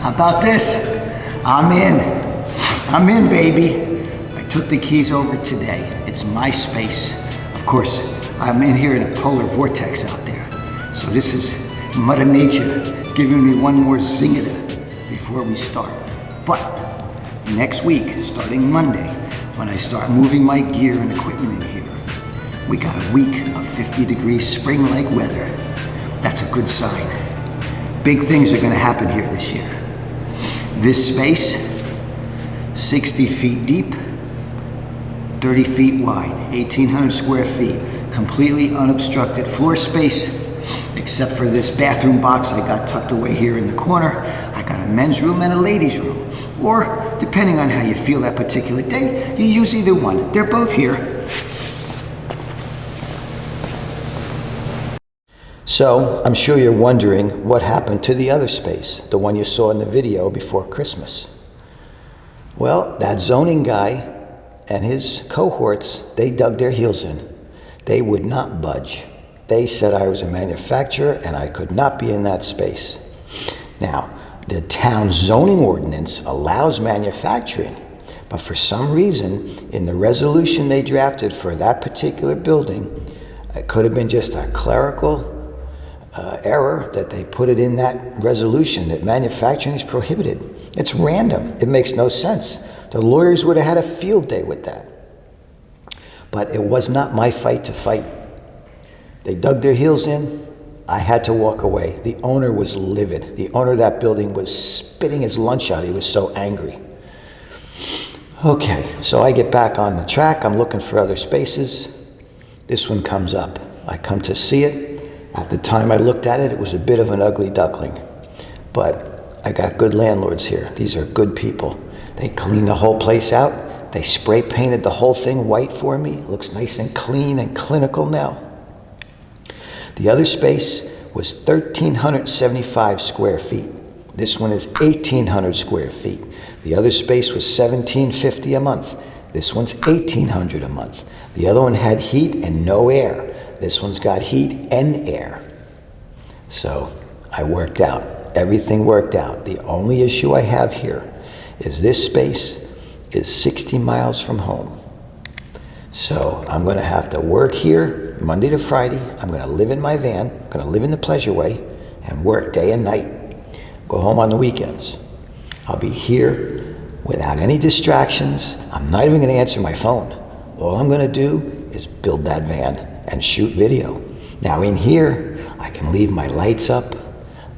How about this? I'm in, baby. I took the keys over today. It's my space. Of course, I'm in here in a polar vortex out there. So this is Mother Nature giving me one more zinger before we start. But next week, starting Monday, when I start moving my gear and equipment in here, we got a week of 50-degree spring-like weather. That's a good sign. Big things are gonna happen here this year. This space, 60 feet deep, 30 feet wide, 1,800 square feet, completely unobstructed floor space, except for this bathroom box I got tucked away here in the corner. I got a men's room and a ladies' room. Or, depending on how you feel that particular day, you use either one. They're both here. So, I'm sure you're wondering what happened to the other space, the one you saw in the video before Christmas. Well, that zoning guy and his cohorts, they dug their heels in. They would not budge. They said I was a manufacturer and I could not be in that space. Now, the town zoning ordinance allows manufacturing, but for some reason, in the resolution they drafted for that particular building, it could have been just a clerical error that they put it in that resolution that manufacturing is prohibited. It's random. It makes no sense. The lawyers would have had a field day with that. But it was not my fight to fight. They dug their heels in. I had to walk away. The owner was livid. The owner of that building was spitting his lunch out. He was so angry. Okay, so I get back on the track. I'm looking for other spaces. This one comes up. I come to see it. At the time I looked at it, it was a bit of an ugly duckling. But I got good landlords here. These are good people. They cleaned the whole place out. They spray painted the whole thing white for me. It looks nice and clean and clinical now. The other space was 1,375 square feet. This one is 1,800 square feet. The other space was $1,750 a month. This one's $1,800 a month. The other one had heat and no air. This one's got heat and air. So I worked out. Everything worked out. The only issue I have here is this space is 60 miles from home. So I'm going to have to work here Monday to Friday. I'm going to live in my van. I'm going to live in the Pleasureway and work day and night. Go home on the weekends. I'll be here without any distractions. I'm not even going to answer my phone. All I'm going to do is build that van and shoot video. Now in here, I can leave my lights up.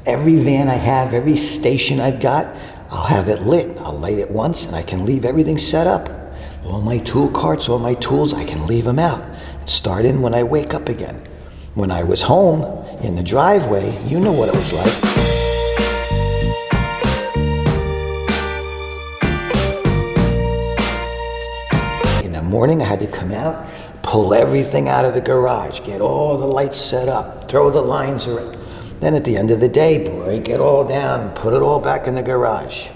Every van I have, every station I've got, I'll have it lit. I'll light it once and I can leave everything set up. All my tool carts, all my tools, I can leave them out and start in when I wake up again. When I was home in the driveway, you know what it was like. In the morning, I had to come out, pull everything out of the garage, get all the lights set up, throw the lines around. Then at the end of the day, break it all down and put it all back in the garage.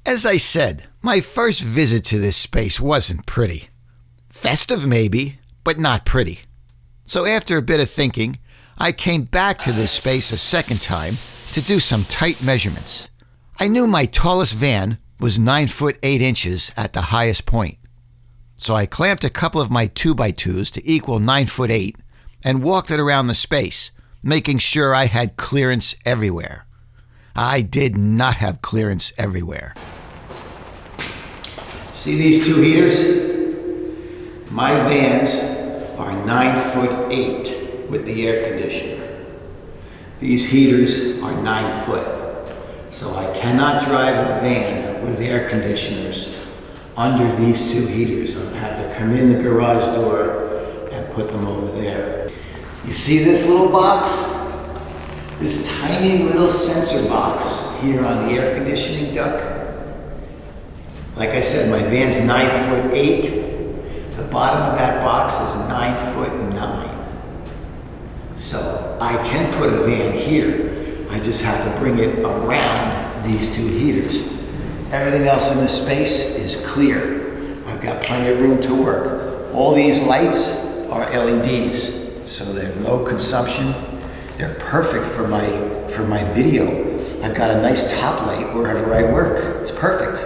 As I said, my first visit to this space wasn't pretty. Festive maybe, but not pretty. So after a bit of thinking, I came back to this space a second time to do some tight measurements. I knew my tallest van was 9 foot 8 inches at the highest point. So I clamped a couple of my 2x2s to equal 9 foot 8 and walked it around the space, making sure I had clearance everywhere. I did not have clearance everywhere. See these two heaters? My vans are 9 foot 8 with the air conditioner. These heaters are 9 foot. So I cannot drive a van with air conditioners under these two heaters. I'm gonna have to come in the garage door and put them over there. You see this little box? This tiny little sensor box here on the air conditioning duct. Like I said, my van's 9'8". The bottom of that box is 9'9". So I can put a van here. I just have to bring it around these two heaters. Everything else in this space is clear. I've got plenty of room to work. All these lights are LEDs, so they're low consumption. They're perfect for my video. I've got a nice top light wherever I work. It's perfect.